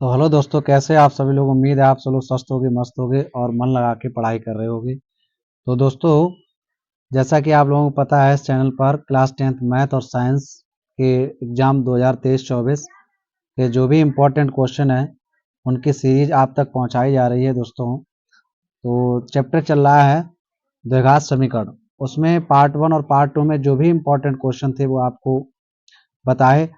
तो हेलो दोस्तों, कैसे आप सभी लोग। उम्मीद है आप सब लोग स्वस्थ होगे, मस्त होगे और मन लगा के पढ़ाई कर रहे होगे। तो दोस्तों, जैसा कि आप लोगों को पता है, इस चैनल पर क्लास 10th मैथ और साइंस के एग्जाम 2023-24 के जो भी इम्पोर्टेंट क्वेश्चन है उनकी सीरीज आप तक पहुंचाई जा रही है दोस्तों। तो चैप्टर चल रहा है द्विघात समीकरण। उसमें पार्ट 1 और पार्ट 2 में जो भी इम्पोर्टेंट क्वेश्चन थे वो आपको बताए।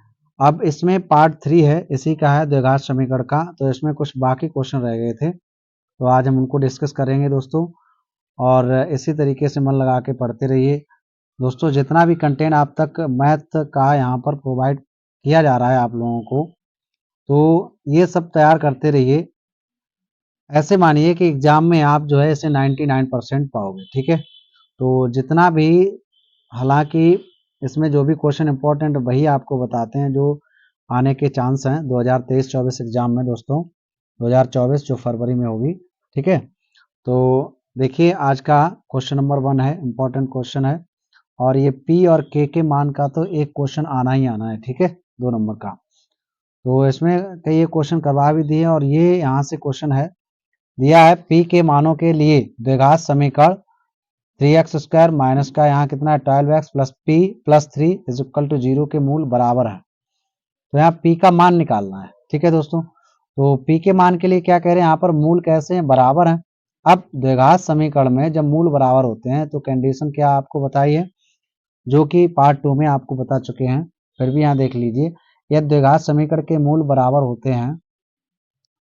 अब इसमें पार्ट 3 है, इसी का है द्विघात समीकरण का। तो इसमें कुछ बाकी क्वेश्चन रह गए थे, तो आज हम उनको डिस्कस करेंगे दोस्तों। और इसी तरीके से मन लगा के पढ़ते रहिए दोस्तों। जितना भी कंटेंट आप तक मैथ का यहाँ पर प्रोवाइड किया जा रहा है आप लोगों को, तो ये सब तैयार करते रहिए। ऐसे मानिए कि एग्जाम में आप जो है इसे 99% पाओगे, ठीक है। तो जितना भी, हालांकि इसमें जो भी क्वेश्चन इंपॉर्टेंट वही आपको बताते हैं जो आने के चांस हैं 2023-24 एग्जाम में दोस्तों। 2024 जो फरवरी में होगी, ठीक है। तो देखिए, आज का क्वेश्चन नंबर 1 है, इंपॉर्टेंट क्वेश्चन है। और ये पी और के मान का तो एक क्वेश्चन आना ही आना है, ठीक है, 2 नंबर का। तो इसमें कई क्वेश्चन करवा भी दिए और ये यहाँ से क्वेश्चन है, दिया है पी के मानों के लिए द्विघात समीकरण 3x² माइनस का यहाँ कितना है 12x plus P plus 3 is equal to 0 के मूल बराबर है। तो यहाँ पी का मान निकालना है, ठीक है दोस्तों। तो पी के मान के लिए क्या कह रहे हैं, यहाँ पर मूल कैसे हैं, बराबर हैं। अब द्विघात समीकरण में जब मूल बराबर होते हैं तो कंडीशन क्या आपको बताइए, जो कि पार्ट 2 में आपको बता चुके हैं, फिर भी यहाँ देख लीजिए। यदि द्विघात समीकरण के मूल बराबर होते हैं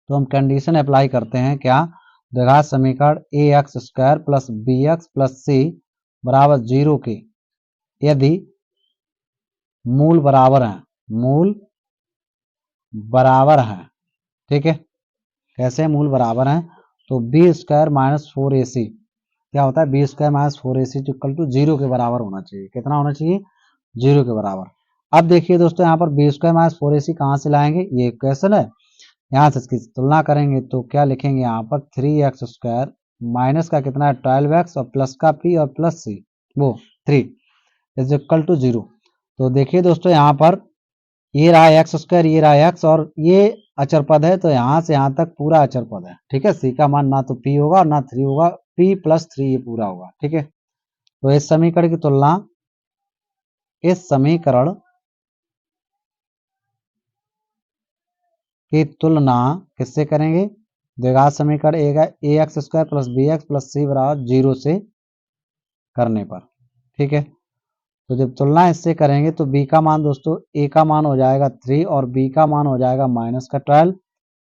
तो हम कंडीशन अप्लाई करते हैं, क्या, द्विघात समीकरण ax² plus bx plus c बराबर 0 के यदि मूल बराबर हैं, मूल बराबर हैं, ठीक है। कैसे मूल बराबर हैं, तो b² माइनस 4ac क्या होता है, b² minus 4ac equal to 0 के बराबर होना चाहिए। कितना होना चाहिए, 0 के बराबर। अब देखिए दोस्तों, यहाँ पर b² माइनस 4ac कहाँ से लाएंगे, ये क्वेश्चन है। यहाँ से इसकी तुलना करेंगे तो क्या लिखेंगे, यहाँ पर 3x² माइनस का कितना है 12x और प्लस का p और प्लस c वो 3 इज इक्वल टू 0। तो देखिए दोस्तों, यहाँ पर ये रहा x², ये रहा x और ये अचर पद है, तो यहाँ से यहाँ तक पूरा अचर पद है, ठीक है। c का मान ना तो p होगा और ना 3 होगा, p प्लस 3 ये पूरा होगा, ठीक है। तो इस समीकरण की तुलना, इस समीकरण की तुलना किससे करेंगे, द्विघात समीकरण ax² plus bx plus c बराबर 0 से करने पर, ठीक है। तो जब तुलना इससे करेंगे तो b का मान दोस्तों, a का मान हो जाएगा 3 और b का मान हो जाएगा माइनस का 12,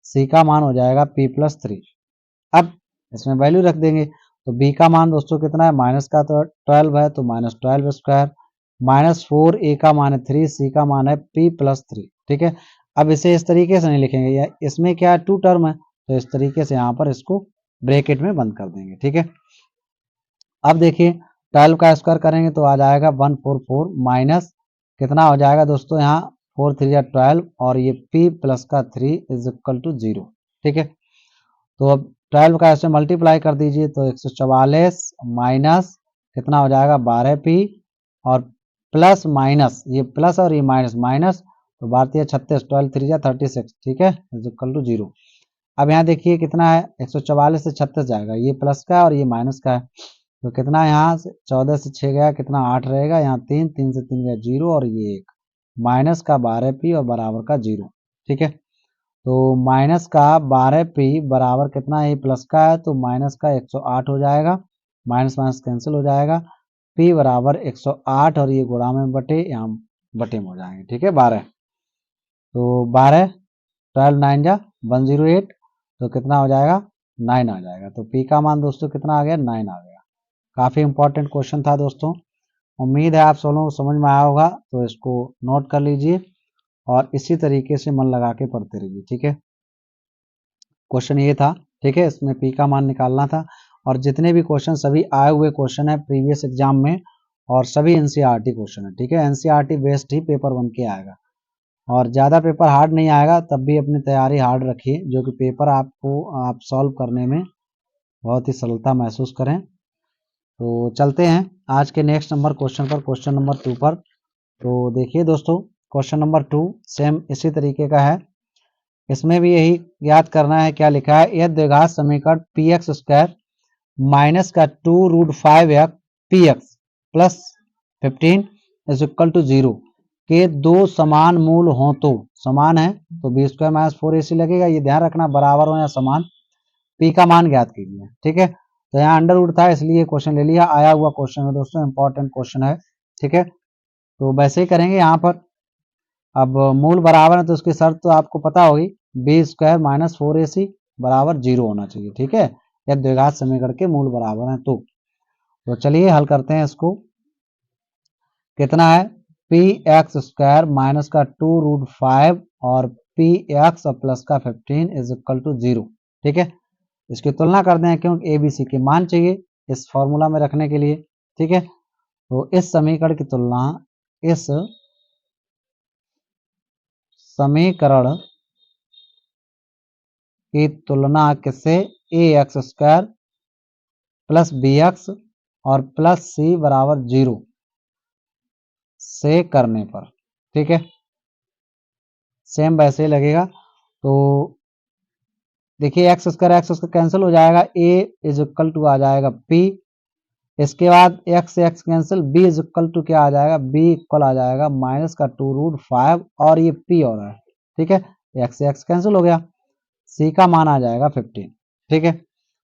c का मान हो जाएगा p प्लस 3। अब इसमें वैल्यू रख देंगे, तो b का मान दोस्तों कितना है, माइनस का तो 12 है, तो माइनस 12² माइनस 4, a का मान है 3, c का मान है p प्लस 3, ठीक है। अब इसे इस तरीके से नहीं लिखेंगे, या इसमें क्या है 2 टर्म है, तो इस तरीके से यहाँ पर इसको ब्रैकेट में बंद कर देंगे, ठीक है। अब देखिए 12 का स्क्वायर करेंगे तो आ जाएगा 144 माइनस कितना हो जाएगा दोस्तों, यहाँ 4 3 या 12 और ये p प्लस का 3 इज इक्वल टू 0, ठीक है। तो अब 12 का ऐसे मल्टीप्लाई कर दीजिए तो 144 माइनस कितना हो जाएगा 12p और प्लस माइनस, ये प्लस और ये माइनस माइनस, तो 12 36, 12 3 36, ठीक है, इज इक्वल टू 0। अब यहाँ देखिए कितना है, 144 से 36 जाएगा, ये प्लस का है और ये माइनस का है, तो कितना है, यहाँ से 14 से 6 गया कितना 8 रहेगा, यहाँ 3 3 से 3 गया 0 और ये 1 माइनस का 12p और बराबर का 0, ठीक है। तो माइनस का 12p बराबर कितना है, प्लस का है तो माइनस का 108 हो जाएगा, माइनस माइनस कैंसिल हो जाएगा, p बराबर 108 और ये गुणा में बटे, यहाँ बटे में हो जाएंगे, ठीक है, 12। तो 12 12 9 जा 108, तो कितना हो जाएगा 9 आ जाएगा। तो p का मान दोस्तों कितना आ गया, 9 आ गया। काफ़ी इंपॉर्टेंट क्वेश्चन था दोस्तों। उम्मीद है आप सब लोगों को समझ में आया होगा, तो इसको नोट कर लीजिए और इसी तरीके से मन लगा के पढ़ते रहिए, ठीक है। क्वेश्चन ये था, ठीक है, इसमें पी का मान निकालना था। और जितने भी क्वेश्चन सभी आए हुए क्वेश्चन है प्रीवियस एग्जाम में, और सभी एनसीईआरटी क्वेश्चन है, ठीक है। एनसीईआरटी बेस्ड ही पेपर बन के आएगा और ज़्यादा पेपर हार्ड नहीं आएगा, तब भी अपनी तैयारी हार्ड रखिए, जो कि पेपर आपको आप सॉल्व करने में बहुत ही सरलता महसूस करें। तो चलते हैं आज के नेक्स्ट नंबर क्वेश्चन पर, क्वेश्चन नंबर 2 पर। तो देखिए दोस्तों, क्वेश्चन नंबर 2 सेम इसी तरीके का है। इसमें भी यही याद करना है, क्या लिखा है, यह द्विघात समीकरण पी एक्स स्क्वायर माइनस का 2√5 P X plus 15 is equal to 0 के दो समान मूल हों तो, समान है तो बी स्क्वायर माइनस 4ac लगेगा, ये ध्यान रखना बराबर हो या समान, पी का मान ज्ञात कीजिए। ठीक है, तो यहाँ अंडर रूट था इसलिए क्वेश्चन ले लिया, आया हुआ क्वेश्चन है दोस्तों, इंपॉर्टेंट क्वेश्चन है। ठीक है, तो वैसे ही करेंगे यहाँ पर। अब मूल बराबर है तो उसकी शर्त तो आपको पता होगी, बी स्क्वायर माइनस 4ac बराबर 0 होना चाहिए। ठीक है, यह द्विघात समीकरण के मूल बराबर हैं तो चलिए हल करते हैं इसको। कितना है, पी एक्स स्क्वायर माइनस का 2√5 और पी एक्स प्लस का 15 इज इक्वल टू 0। ठीक है, इसकी तुलना कर दें क्योंकि ए बी सी के मान चाहिए इस फॉर्मूला में रखने के लिए। ठीक है, तो इस समीकरण की तुलना, इस समीकरण की तुलना किससे, a x square plus b x और प्लस सी बराबर 0 से करने पर। ठीक है, सेम वैसे ही लगेगा। तो देखिए एक्स स्क्वायर कैंसिल हो जाएगा, ए इज इक्वल टू आ जाएगा पी, इसके बाद एक्स से X cancel, B is equal to क्या आ जाएगा, बी इक्वल आ जाएगा माइनस का 2√5 और ये पी हो रहा है। ठीक है, एक्स से एक्स कैंसिल हो गया, सी का मान आ जाएगा 15। ठीक है,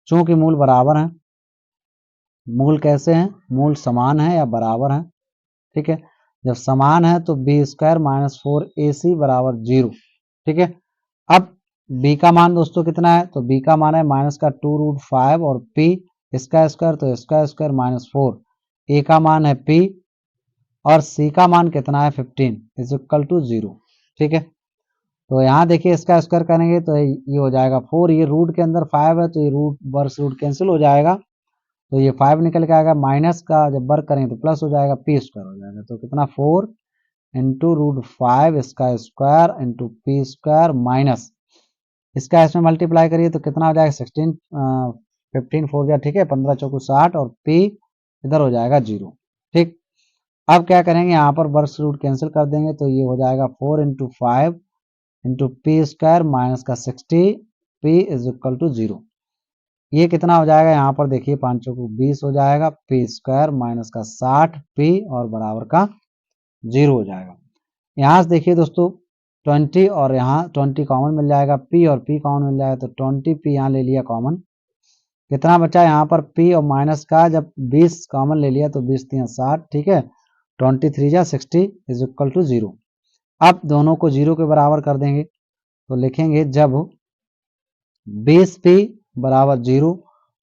चूंकि मूल बराबर हैं, मूल कैसे हैं, मूल समान है या बराबर है। ठीक है, जब समान है तो बी स्क्वायर माइनस 4ac बराबर 0। ठीक है, अब b का मान दोस्तों कितना है, तो b का मान है माइनस का 2√5 और p इसका स्क्वायर तो इसका स्क्वायर माइनस 4, a का मान है p और c का मान कितना है 15 इज इक्वल टू 0। ठीक है, तो यहाँ देखिए इसका स्क्वायर करेंगे तो ये हो जाएगा 4, ये रूट के अंदर 5 है तो ये रूट वर्स रूट कैंसिल हो जाएगा, तो ये 5 निकल के आएगा, माइनस का जब वर्क करेंगे तो प्लस हो जाएगा, पी स्क्वायर हो जाएगा, तो कितना 4 इंटू √5 इसका square into P square minus इसका इसमें मल्टीप्लाई करिए तो कितना हो जाएगा 16, 15 4 जा, ठीक है, 15 चौको 60 और p इधर हो जाएगा 0। ठीक, अब क्या करेंगे, यहाँ पर वर्स रूट कैंसिल कर देंगे तो ये हो जाएगा 4 into 5 into P square minus का 60 p इज इक्वल टू 0। ये कितना हो जाएगा, यहाँ पर देखिए 5 चौको 20 हो जाएगा, पी स्क्वायर माइनस का 60 p और बराबर का 0 हो जाएगा। यहाँ से देखिए दोस्तों 20 और यहाँ 20 कॉमन मिल जाएगा, p और p कॉमन मिल जाएगा तो 20p यहाँ ले लिया कॉमन, कितना बचा यहाँ पर p और माइनस का जब 20 कॉमन ले लिया तो 20 3 60। ठीक है, 23 जा 60 इज इक्वल टू 0। अब दोनों को 0 के बराबर कर देंगे तो लिखेंगे जब 20p बराबर 0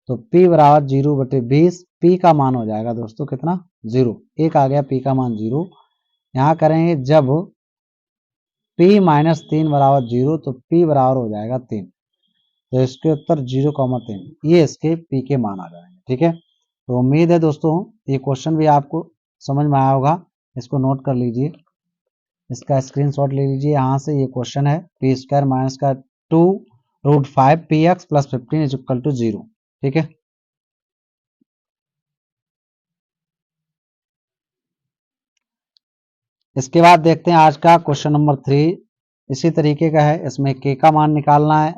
तो p बराबर 0 बटे 20, p का मान हो जाएगा दोस्तों कितना 0, एक आ गया p का मान 0। यहाँ करेंगे जब p माइनस 3 बराबर 0 तो p बराबर हो जाएगा 3, तो इसके उत्तर 0,3, ये इसके p के मान आ जाएंगे। ठीक है, तो उम्मीद है दोस्तों ये क्वेश्चन भी आपको समझ में आया होगा, इसको नोट कर लीजिए, इसका स्क्रीनशॉट ले लीजिए। यहाँ से ये क्वेश्चन है पी स्क्वायर माइनस का 2√5 P X plus 15 is equal to 0। ठीक है, इसके बाद देखते हैं आज का क्वेश्चन नंबर 3, इसी तरीके का है, इसमें के का मान निकालना है,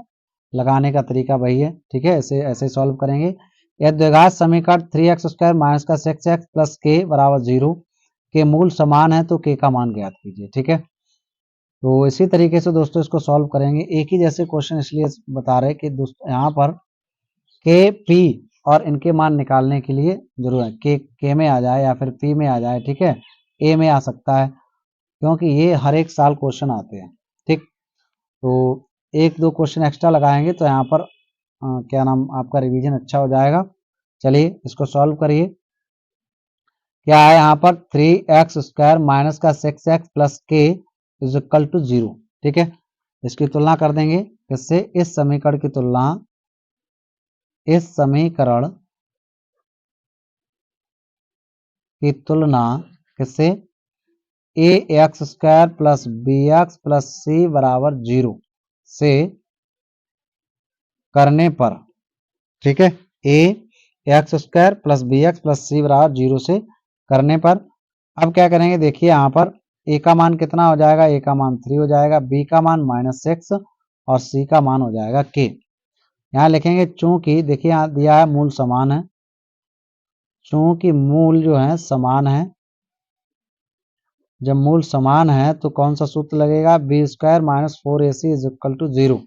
लगाने का तरीका वही है। ठीक है, ऐसे ऐसे सॉल्व करेंगे। यह द्विघात समीकरण 3x स्क्वायर माइनस का 6x प्लस के बराबर 0 के मूल समान है तो के का मान ज्ञात कीजिए। ठीक है, तो इसी तरीके से दोस्तों इसको सॉल्व करेंगे, एक ही जैसे क्वेश्चन इसलिए बता रहे कि दोस्तों यहाँ पर के पी और इनके मान निकालने के लिए जरूर है, के में आ जाए या फिर पी में आ जाए, ठीक है, ए में आ सकता है, क्योंकि ये हर एक साल क्वेश्चन आते हैं। ठीक, तो एक दो क्वेश्चन एक्स्ट्रा लगाएंगे तो यहाँ पर क्या नाम आपका रिवीजन अच्छा हो जाएगा। चलिए इसको सॉल्व करिए। क्या है यहाँ पर 3x स्क्वायर माइनस का 6x प्लस के इज इक्वल टू 0। ठीक है, इसकी तुलना कर देंगे किससे, इस समीकरण की तुलना, इस समीकरण की तुलना किससे, a x square plus b x plus c बराबर 0 से करने पर। ठीक है, a x square plus b x plus c बराबर 0 से करने पर। अब क्या करेंगे, देखिए यहाँ पर ए का मान कितना हो जाएगा, ए का मान 3 हो जाएगा, बी का मान -6 और सी का मान हो जाएगा के। यहाँ लिखेंगे चूंकि, देखिए यहाँ दिया है मूल समान है, चूंकि मूल जो है समान है, जब मूल समान है तो कौन सा सूत्र लगेगा, B square minus 4ac is equal to 0।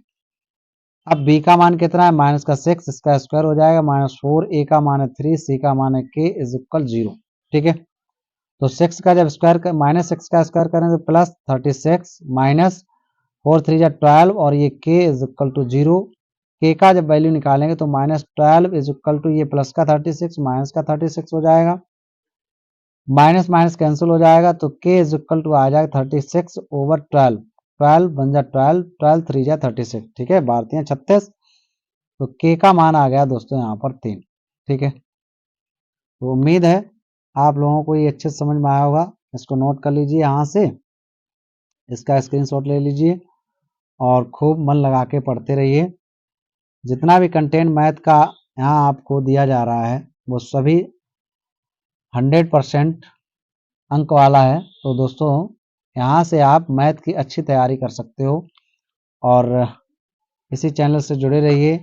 अब b का मान कितना है, माइनस का 6, इसका स्क्वायर हो जाएगा माइनस 4, a का मान है 3, c का मान है k इज इक्वल 0। ठीक है, तो 6 का जब स्क्वायर माइनस 6 का स्क्वायर करें तो प्लस 36 माइनस 4 3 जा 12 और ये k is equal to 0। k का जब वैल्यू निकालेंगे तो माइनस 12 इज इक्वल टू ये प्लस का 36 माइनस का 36 हो जाएगा, माइनस माइनस कैंसिल हो जाएगा तो k इज इक्वल टू आ जाएगा 36 ओवर 12, 12 बन जा 12, 12 3 जा 36। ठीक है, 12 36, तो k का मान आ गया दोस्तों यहाँ पर 3। ठीक है, तो उम्मीद है आप लोगों को ये अच्छे से समझ में आया होगा। इसको नोट कर लीजिए, यहाँ से इसका स्क्रीनशॉट ले लीजिए और खूब मन लगा के पढ़ते रहिए। जितना भी कंटेंट मैथ का यहाँ आपको दिया जा रहा है वो सभी 100% अंक वाला है। तो दोस्तों यहाँ से आप मैथ की अच्छी तैयारी कर सकते हो और इसी चैनल से जुड़े रहिए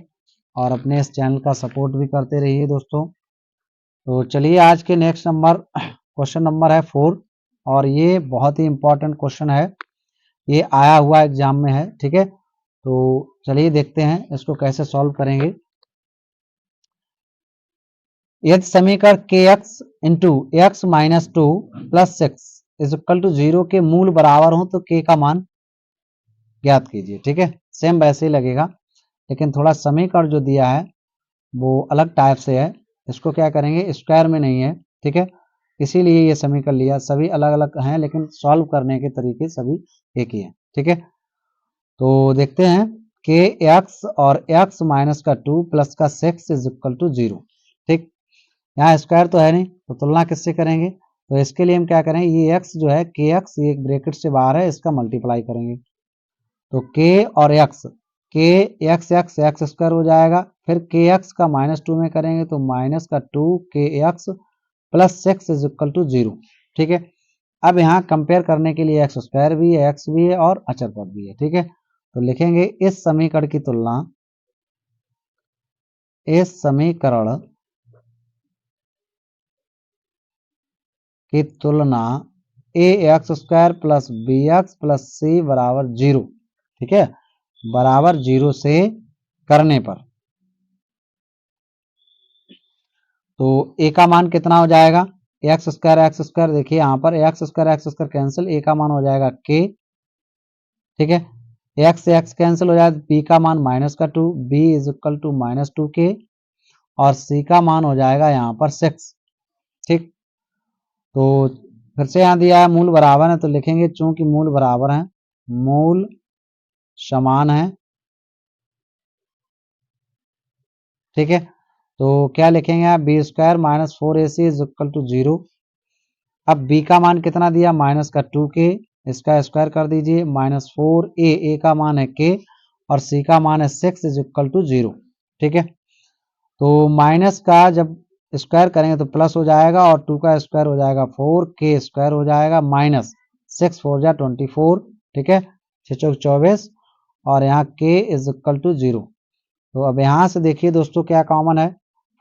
और अपने इस चैनल का सपोर्ट भी करते रहिए दोस्तों। तो चलिए आज के नेक्स्ट नंबर क्वेश्चन नंबर है 4 और ये बहुत ही इम्पोर्टेंट क्वेश्चन है, ये आया हुआ एग्जाम में है। ठीक है, तो चलिए देखते हैं इसको कैसे सॉल्व करेंगे। यदि समीकरण के X into X minus 2 plus 6 is equal to 0 के मूल बराबर हो तो के का मान ज्ञात कीजिए। ठीक है, सेम वैसे ही लगेगा, लेकिन थोड़ा समीकरण जो दिया है वो अलग टाइप से है, इसको क्या करेंगे स्क्वायर में नहीं है। ठीक है, इसीलिए ये समीकरण लिया, सभी अलग अलग हैं लेकिन सॉल्व करने के तरीके सभी एक ही है। ठीक है, तो देखते हैं के एक्स और एक्स माइनस का 2 प्लस का 6 इज इक्वल टू 0। ठीक, यहाँ स्क्वायर तो है नहीं तो तुलना किससे करेंगे, तो इसके लिए हम क्या करेंगे, ये x जो है के एक्स ये ब्रैकेट से बाहर है, इसका मल्टीप्लाई करेंगे तो k और x, के एक्स एक्स एक्स स्क्वायर हो जाएगा, फिर के एक्स का माइनस 2 में करेंगे तो माइनस का 2 के X plus 6 is equal to 0। ठीक है, अब यहाँ कंपेयर करने के लिए एक्स स्क्वायर भी है, एक्स भी है और अचर पद भी है। ठीक है, तो लिखेंगे इस समीकरण की तुलना, इस समीकरण की तुलना a x square plus b x plus c बराबर 0, ठीक है, बराबर 0 से करने पर तो ए का मान कितना हो जाएगा, एक्स स्क्वायर, देखिए यहाँ पर एक्स स्क्वायर कैंसिल, ए का मान हो जाएगा के। ठीक है, एक्स से एक्स कैंसिल हो जाएगा, बी का मान माइनस का 2, B is equal to minus 2 के और सी का मान हो जाएगा यहाँ पर 6। ठीक, तो फिर से यहाँ दिया है मूल बराबर है तो लिखेंगे चूंकि मूल बराबर है, मूल समान है। ठीक है, तो क्या लिखेंगे आप, B square minus 4ac is equal to 0। अब b का मान कितना दिया, माइनस का 2k, इसका स्क्वायर कर दीजिए, माइनस 4a, a का मान है k और c का मान है 6 इज इक्वल टू 0। ठीक है, तो माइनस का जब स्क्वायर करेंगे तो प्लस हो जाएगा और 2 का स्क्वायर हो जाएगा 4, k स्क्वायर हो जाएगा माइनस 6 4 जा 24। ठीक है, 6 चौक 24 और यहाँ k इज इक्वल टू 0। तो अब यहाँ से देखिए दोस्तों क्या कॉमन है,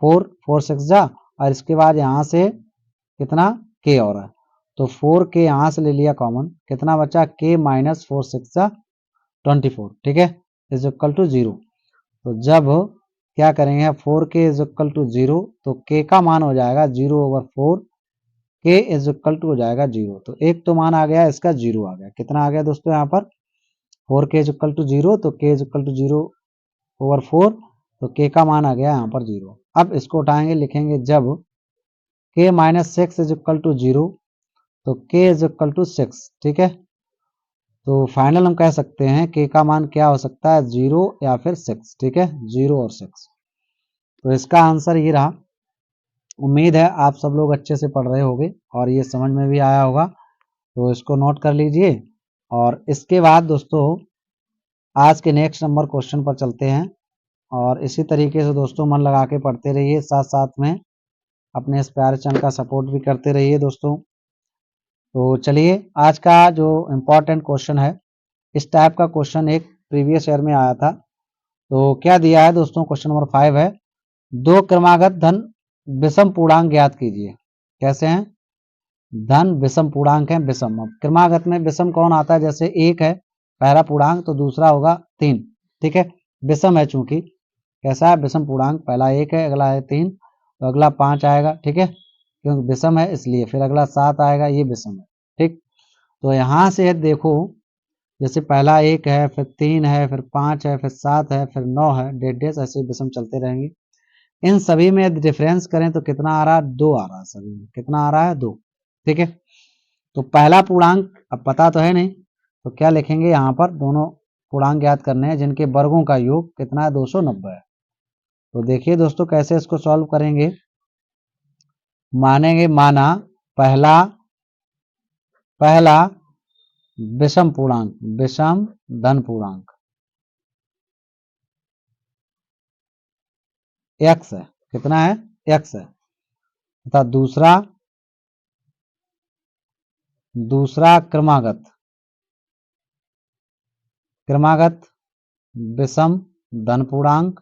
4 4 6 जा और इसके बाद यहाँ से कितना k और है तो 4k यहाँ से ले लिया कॉमन, कितना बचा k माइनस 4 6 जा 24। ठीक है, इज इक्वल टू 0। तो जब क्या करेंगे 4k इज इक्वल टू 0 तो k का मान हो जाएगा 0 over 4, k is equal to हो जाएगा 0। तो एक तो मान आ गया, इसका 0 आ गया, कितना आ गया दोस्तों यहाँ पर 4k इज इक्वल टू 0, तो k is equal to 0 over 4, तो k का मान आ गया यहाँ पर 0। अब इसको उठाएंगे, लिखेंगे जब k minus 6 is equal to 0 तो k इज इक्वल टू 6। ठीक है, तो फाइनल हम कह सकते हैं k का मान क्या हो सकता है, 0 या फिर 6। ठीक है, 0 और 6, तो इसका आंसर ये रहा। उम्मीद है आप सब लोग अच्छे से पढ़ रहे होंगे और ये समझ में भी आया होगा, तो इसको नोट कर लीजिए। और इसके बाद दोस्तों आज के नेक्स्ट नंबर क्वेश्चन पर चलते हैं और इसी तरीके से दोस्तों मन लगा के पढ़ते रहिए, साथ साथ में अपने इस प्यारे चैनल का सपोर्ट भी करते रहिए दोस्तों। तो चलिए आज का जो इम्पोर्टेंट क्वेश्चन है, इस टाइप का क्वेश्चन एक प्रीवियस ईयर में आया था। तो क्या दिया है दोस्तों, क्वेश्चन नंबर 5 है, दो क्रमागत धन विषम पूर्णांक ज्ञात कीजिए। कैसे हैं, धन विषम पूर्णांक है, विषम। अब क्रमागत में विषम कौन आता है, जैसे एक है पहला पूर्णांक तो दूसरा होगा 3, ठीक है, विषम है चूंकि। कैसा है, विषम पूर्णांक, पहला 1 है, अगला है 3, तो अगला 5 आएगा, ठीक है, क्योंकि विषम है इसलिए। फिर अगला 7 आएगा, ये विषम है, ठीक। तो यहाँ से देखो, जैसे पहला 1 है, फिर 3 है, फिर 5 है, फिर 7 है, फिर 9 है, डेढ़ ऐसे विषम चलते रहेंगे। इन सभी में यदि डिफरेंस करें तो कितना आ रहा है, 2 आ रहा है सभी में। कितना आ रहा है, 2, ठीक है। तो पहला पूर्णांक अब पता तो है नहीं, तो क्या लिखेंगे यहाँ पर, दोनों पूर्णांक ज्ञात करने हैं जिनके वर्गों का योग कितना है, 290 है। तो देखिए दोस्तों कैसे इसको सॉल्व करेंगे। मानेंगे, माना पहला विषम पूर्णांक, विषम धन पूर्णांक x है, कितना है, x है, तथा दूसरा क्रमागत विषम धन पूर्णांक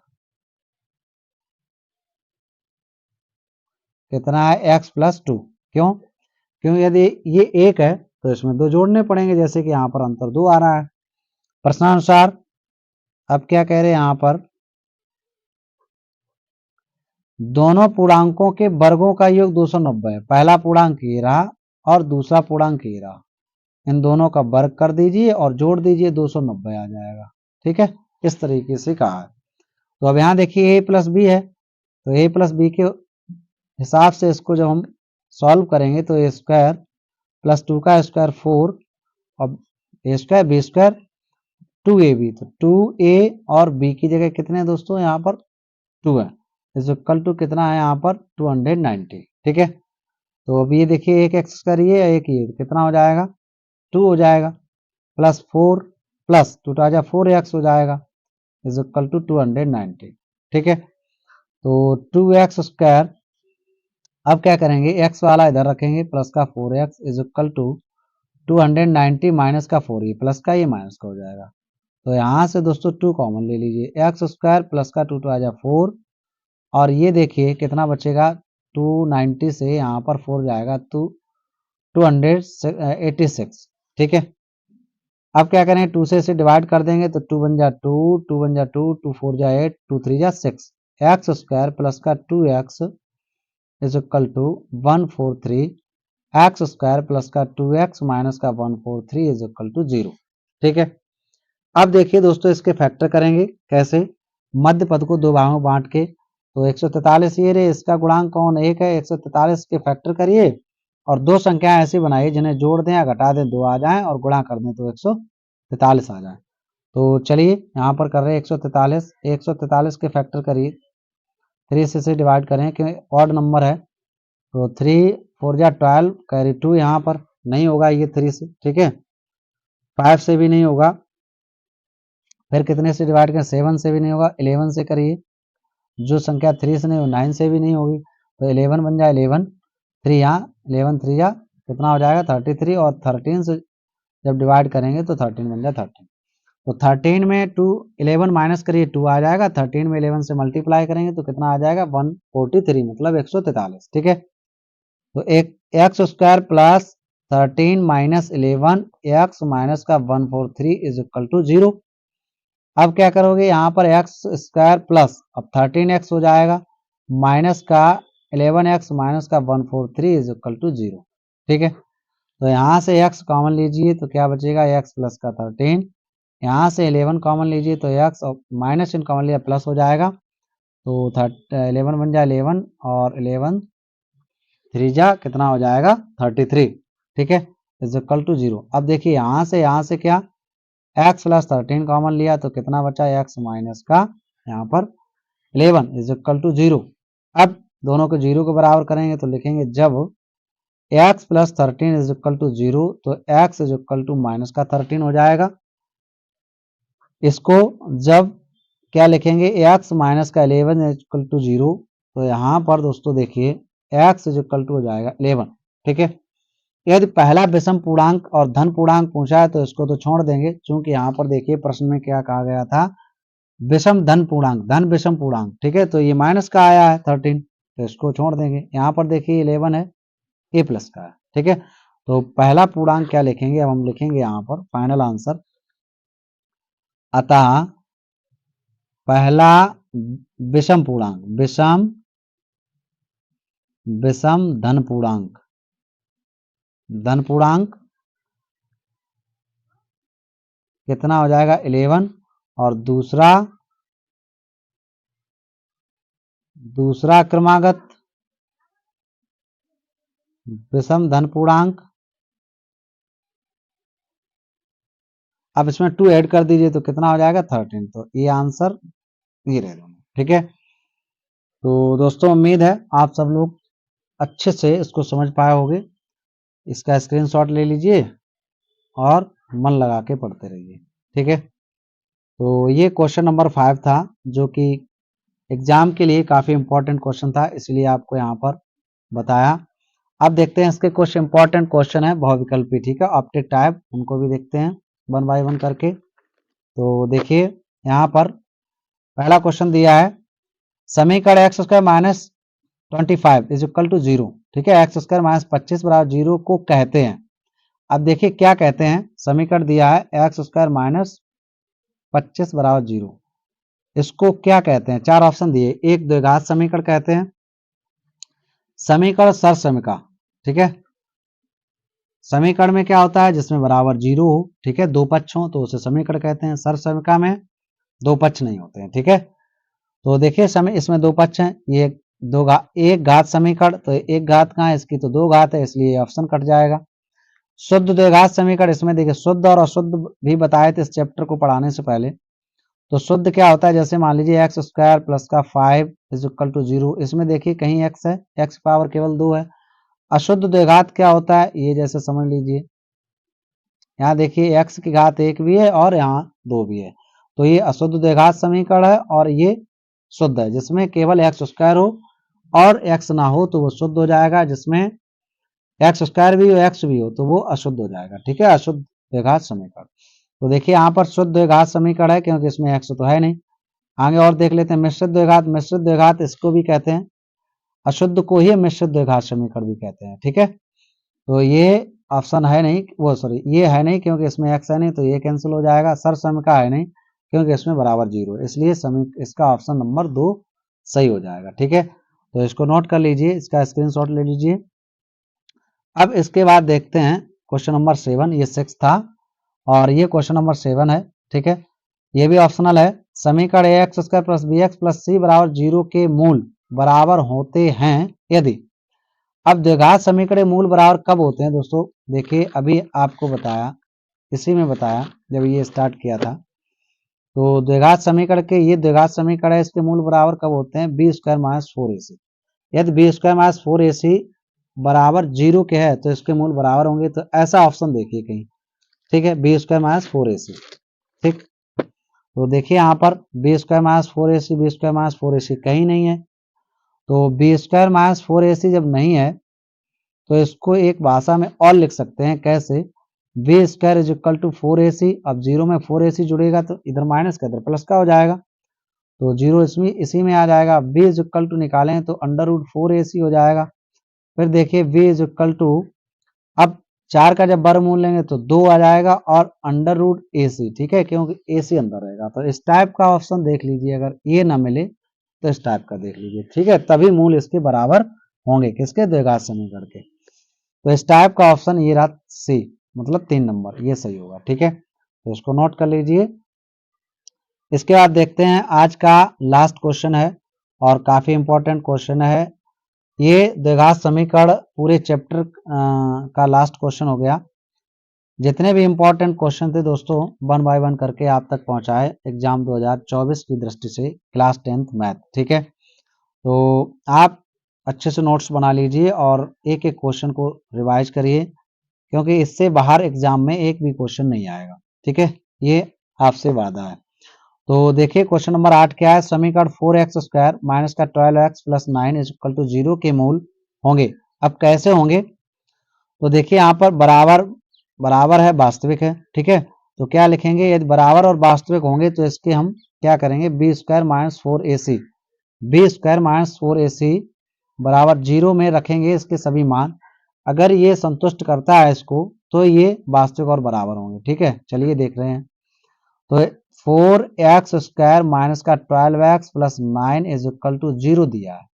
कितना है, x प्लस 2। क्यों यदि ये 1 है तो इसमें 2 जोड़ने पड़ेंगे, जैसे कि यहाँ पर अंतर 2 आ रहा है प्रश्नानुसार। अब क्या कह रहे हैं यहाँ पर, दोनों पूर्णांकों के वर्गों का योग 290 है। पहला पूर्णांक ये रहा और दूसरा पूर्णांक ये रहा, इन दोनों का वर्ग कर दीजिए और जोड़ दीजिए, 290 आ जाएगा, ठीक है, इस तरीके से कहा है। तो अब यहाँ देखिए a प्लस बी है, तो a प्लस बी के हिसाब से इसको जब हम सॉल्व करेंगे तो a स्क्वायर प्लस 2 का स्क्वायर 4 और a square B square 2ab, तो 2a और b की जगह कितने हैं दोस्तों, यहाँ पर 2 है, इज इक्वल टू कितना है यहाँ पर 290, ठीक है। तो अब ये देखिए एक एक्स करिए, एक ये कितना हो जाएगा, 2 हो जाएगा, प्लस 4 प्लस 2 4x हो जाएगा, इज इक्वल टू 290, ठीक है। तो 2x स्क्वायर, अब क्या करेंगे, x वाला इधर रखेंगे, प्लस का 4x is equal to 290 minus का 4, ये प्लस का ये माइनस का हो जाएगा। तो यहाँ से दोस्तों 2 कॉमन ले लीजिए, एक्स स्क्वायर प्लस का 2 4, और ये देखिए कितना बचेगा, 290 से यहाँ पर 4 जाएगा तो 286, ठीक है। अब क्या करें, 2 से इसे डिवाइड कर देंगे तो 2 बन जा 2, 2 बन जा 2, 2 4 जा 8, 2 3 जा 6, एक्स स्क्वायर प्लस का 2x is equal to 143, X square plus का 2x माइनस का 143 इज इक्वल टू 0, ठीक है। अब देखिए दोस्तों इसके फैक्टर करेंगे कैसे, मध्य पद को दो भागों में बांट के, तो 143 ये रहे, इसका गुणांक कौन 1 है, 143 के फैक्टर करिए और दो संख्याएं ऐसी बनाइए जिन्हें जोड़ दें या घटा दें 2 आ जाएं और गुणा कर दें तो 143 आ जाए। तो चलिए यहाँ पर कर रहे हैं 143 के फैक्टर करिए, 3 से इसे डिवाइड करें कि ऑड नंबर है, तो 3 4 जा 12, कैरी 2 यहाँ पर नहीं होगा ये 3 से, ठीक है, 5 से भी नहीं होगा, फिर कितने से डिवाइड करें, 7 से भी नहीं होगा, 11 से करिए, जो संख्या 3 से नहीं हो 9 से भी नहीं होगी, तो 11 बन जाए 11, 3 यहाँ 11 3 जा कितना हो जाएगा 33, और 13 से जब डिवाइड करेंगे तो 13 बन जाए 13। तो 13 में 11 माइनस करिए 2 आ जाएगा, 13 में 11 से मल्टीप्लाई करेंगे तो कितना आ जाएगा 143, मतलब 143, ठीक है। तो एक x square plus 13 minus 11 x minus का 143 इज इक्वल टू 0। अब क्या करोगे, यहाँ पर एक्स स्क्वायर प्लस, अब 13x हो जाएगा, माइनस का 11x माइनस का 143 इज इक्वल टू 0, ठीक है। तो यहाँ से x कॉमन लीजिए तो क्या बचेगा, x प्लस का 13, यहाँ से 11 कॉमन लीजिए तो x और माइनस इन कॉमन लिया प्लस हो जाएगा, तो 11 बन जाए 11 और 11 3 जा कितना हो जाएगा 33, ठीक है, इज इक्वल टू 0। अब देखिए यहाँ से क्या, x प्लस 13 कॉमन लिया तो कितना बचा, x माइनस का यहाँ पर 11 इज इक्वल टू 0। अब दोनों को 0 के बराबर करेंगे तो लिखेंगे जब x plus 13 is equal to 0 तो x is equal to minus का 13 हो जाएगा। इसको जब क्या लिखेंगे, x माइनस का 11 इज इक्वल टू 0, तो यहाँ पर दोस्तों देखिए x इज इक्वल टू हो जाएगा 11, ठीक है। यदि पहला विषम पूर्णांक और धन पूर्णांक पूछा है तो इसको तो छोड़ देंगे, क्योंकि यहाँ पर देखिए प्रश्न में क्या कहा गया था, विषम धन पूर्णांक, धन विषम पूर्णांक, ठीक है। तो ये माइनस का आया है 13, तो इसको छोड़ देंगे। यहाँ पर देखिए 11 है, ए प्लस का है, ठीक है। तो पहला पूर्णांक क्या लिखेंगे, अब हम लिखेंगे यहाँ पर फाइनल आंसर, अतः पहला विषम पूर्णांक, विषम धन पूर्णांक, धन पूर्णांक कितना हो जाएगा 11, और दूसरा क्रमागत विषम धन पूर्णांक, अब इसमें 2 ऐड कर दीजिए तो कितना हो जाएगा 13। तो ये आंसर ये रह दोनों, ठीक है। तो दोस्तों उम्मीद है आप सब लोग अच्छे से इसको समझ पाए होंगे। इसका स्क्रीनशॉट ले लीजिए और मन लगा के पढ़ते रहिए, ठीक है। तो ये क्वेश्चन नंबर 5 था, जो कि एग्जाम के लिए काफी इंपॉर्टेंट क्वेश्चन था, इसलिए आपको यहाँ पर बताया। अब देखते हैं इसके कुछ इंपॉर्टेंट क्वेश्चन है बहुविकल्पी, ठीक है, ऑप्टिक टाइप, उनको भी देखते हैं वन बाय वन करके। तो देखिए यहाँ पर पहला क्वेश्चन दिया है, समीकरण X square minus 25 is equal to 0, ठीक है, एक्स स्क्वायर माइनस 25 बराबर 0 को कहते हैं। अब देखिए क्या कहते हैं, समीकरण दिया है एक्स स्क्वायर माइनस 25 बराबर 0, इसको क्या कहते हैं, चार ऑप्शन दिए, एक द्विघात समीकरण कहते हैं, समीकरण सर समीका, ठीक है, समीकरण में क्या होता है जिसमें बराबर 0 हो, ठीक है, दो पक्ष हो तो उसे समीकरण कहते हैं, सर समीका में दो पक्ष नहीं होते हैं, ठीक है। तो देखिए समय इसमें दो पक्ष हैं, ये एक घात समीकरण, तो एक घात कहाँ है इसकी, तो दो घात है, इसलिए ऑप्शन कट जाएगा। शुद्ध द्विघात समीकरण, इसमें देखिए शुद्ध और अशुद्ध भी बताए थे इस चैप्टर को पढ़ाने से पहले। तो शुद्ध क्या होता है, जैसे मान लीजिए एक्स स्क्वायर प्लस का 5 इज इक्वल टू 0, इसमें देखिए कहीं एक्स है, एक्स पावर केवल 2 है। अशुद्ध द्विघात क्या होता है, ये जैसे समझ लीजिए, यहाँ देखिए एक्स की घात 1 भी है और यहाँ 2 भी है, तो ये अशुद्ध द्विघात समीकरण है, और ये शुद्ध है जिसमें केवल एक्स स्क्वायर हो और एक्स ना हो तो वो शुद्ध हो जाएगा, जिसमें एक्स स्क्वायर भी हो एक्स भी हो तो वो अशुद्ध हो जाएगा, ठीक है, अशुद्ध द्विघात समीकरण। तो देखिए यहाँ पर शुद्ध द्विघात समीकरण है, क्योंकि इसमें एक्स तो है नहीं। आगे और देख लेते हैं मिश्रित द्विघात, मिश्रित द्विघात इसको भी कहते हैं, अशुद्ध को ही मिश्रित द्विघात समीकरण भी कहते हैं, ठीक है। तो ये ऑप्शन है नहीं, वो सॉरी ये है नहीं क्योंकि इसमें एक्स है नहीं, तो ये कैंसिल हो जाएगा। सर समीका है नहीं क्योंकि इसमें बराबर 0 है, इसलिए इसका ऑप्शन नंबर 2 सही हो जाएगा, ठीक है। तो इसको नोट कर लीजिए, इसका स्क्रीनशॉट ले लीजिए। अब इसके बाद देखते हैं क्वेश्चन नंबर 7, ये 6 था और ये क्वेश्चन नंबर 7 है, ठीक है, ये भी ऑप्शनल है। समीकरण a x square plus b x plus c बराबर 0 के मूल बराबर होते हैं यदि। अब द्विघात समीकरण मूल बराबर कब होते हैं दोस्तों, देखिए अभी आपको बताया, इसी में बताया जब ये स्टार्ट किया था। तो द्विघात समीकरण के, ये द्विघात समीकरण है, इसके मूल बराबर कब होते हैं, बी स्क्वायर माइनस 4ac, यदि बी स्क्वायर माइनस 4ac बराबर 0 के है तो इसके मूल बराबर होंगे, तो ऐसा ऑप्शन देखिए कहीं, ठीक है, बी स्क्वायर माइनस 4ac, ठीक। तो देखिए यहाँ पर B square minus 4ac, B square minus 4ac कहीं नहीं है, तो बी स्क्वायर माइनस 4ac जब नहीं है तो इसको एक भाषा में और लिख सकते हैं, कैसे, B square is equal to 4ac, अब 0 में 4ac जुड़ेगा तो इधर माइनस का इधर प्लस का हो जाएगा, तो 0 इसमें इसी में आ जाएगा। बी इज इक्वल टू निकालें तो अंडर रूट 4ac हो जाएगा। फिर देखिए बी इज इक्वल टू, अब 4 का जब वर्गमूल लेंगे तो 2 आ जाएगा और अंडर रूट ac, ठीक है, क्योंकि ac अंदर रहेगा। तो इस टाइप का ऑप्शन देख लीजिए, अगर ये ना मिले तो इस टाइप का देख लीजिए, ठीक है, तभी मूल इसके बराबर होंगे, किसके, द्विघात समीकरण के। तो इस टाइप का ऑप्शन ये रहा सी, मतलब 3 नंबर, ये सही होगा, ठीक है। तो इसको नोट कर लीजिए। इसके बाद देखते हैं आज का लास्ट क्वेश्चन है और काफी इंपॉर्टेंट क्वेश्चन है, ये द्विघात समीकरण पूरे चैप्टर का लास्ट क्वेश्चन हो गया। जितने भी इंपॉर्टेंट क्वेश्चन थे दोस्तों वन बाय वन करके आप तक पहुंचाए एग्जाम 2024 की दृष्टि से, क्लास 10th मैथ, ठीक है। तो आप अच्छे से नोट्स बना लीजिए और एक एक क्वेश्चन को रिवाइज करिए, क्योंकि इससे बाहर एग्जाम में एक भी क्वेश्चन नहीं आएगा, ठीक है, ये आपसे वादा है। तो देखिए क्वेश्चन नंबर 8 क्या है, समीकरण 4x स्क्वायर माइनस का 12x plus 9 is equal to 0 के मूल होंगे। अब कैसे होंगे, तो देखिए यहाँ पर बराबर बराबर है, वास्तविक है, ठीक है। तो क्या लिखेंगे, यदि बराबर और वास्तविक होंगे तो इसके हम क्या करेंगे, B square minus 4ac, B square minus 4ac बराबर 0 में रखेंगे इसके सभी मान। अगर ये संतुष्ट करता है इसको तो ये वास्तविक और बराबर होंगे, ठीक है। चलिए देख रहे हैं। तो 4x स्क्वायर माइनस का 12x plus 9 is equal to 0 दिया है।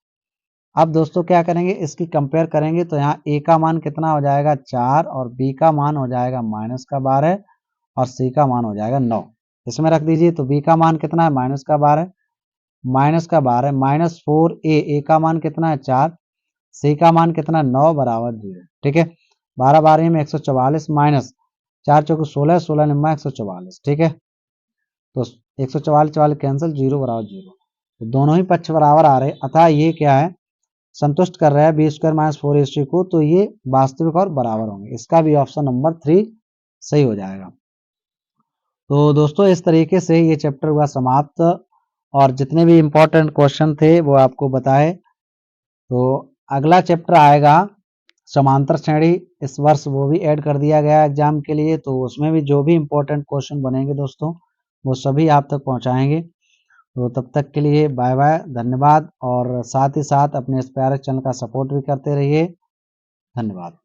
अब दोस्तों क्या करेंगे, इसकी कंपेयर करेंगे तो यहाँ a का मान कितना हो जाएगा 4 और b का मान हो जाएगा माइनस का 12 और c का मान हो जाएगा 9। इसमें रख दीजिए। तो b का मान कितना है माइनस का 12, माइनस का 12 माइनस 4a, a का मान कितना है 4, c का मान कितना 9 बराबर 0, ठीक है। 12 12 में 144 माइनस 4 चौके 16, 16 निम्मा 144, ठीक है। तो 144 वाले कैंसिल, 0 बराबर 0। तो दोनों ही पक्ष बराबर आ रहे, अतः ये क्या है, संतुष्ट कर रहा है बी स्क्वायर माइनस 4ac को, तो ये वास्तविक और बराबर होंगे। इसका भी ऑप्शन नंबर 3 सही हो जाएगा। तो दोस्तों इस तरीके से ये चैप्टर हुआ समाप्त, और जितने भी इम्पोर्टेंट क्वेश्चन थे वो आपको बताए। तो अगला चैप्टर आएगा समांतर श्रेणी, इस वर्ष वो भी ऐड कर दिया गया एग्जाम के लिए। तो उसमें भी जो भी इम्पोर्टेंट क्वेश्चन बनेंगे दोस्तों वो सभी आप तक पहुंचाएंगे। तो तब तक के लिए बाय बाय, धन्यवाद। और साथ ही साथ अपने इस प्यारे चैनल का सपोर्ट भी करते रहिए। धन्यवाद।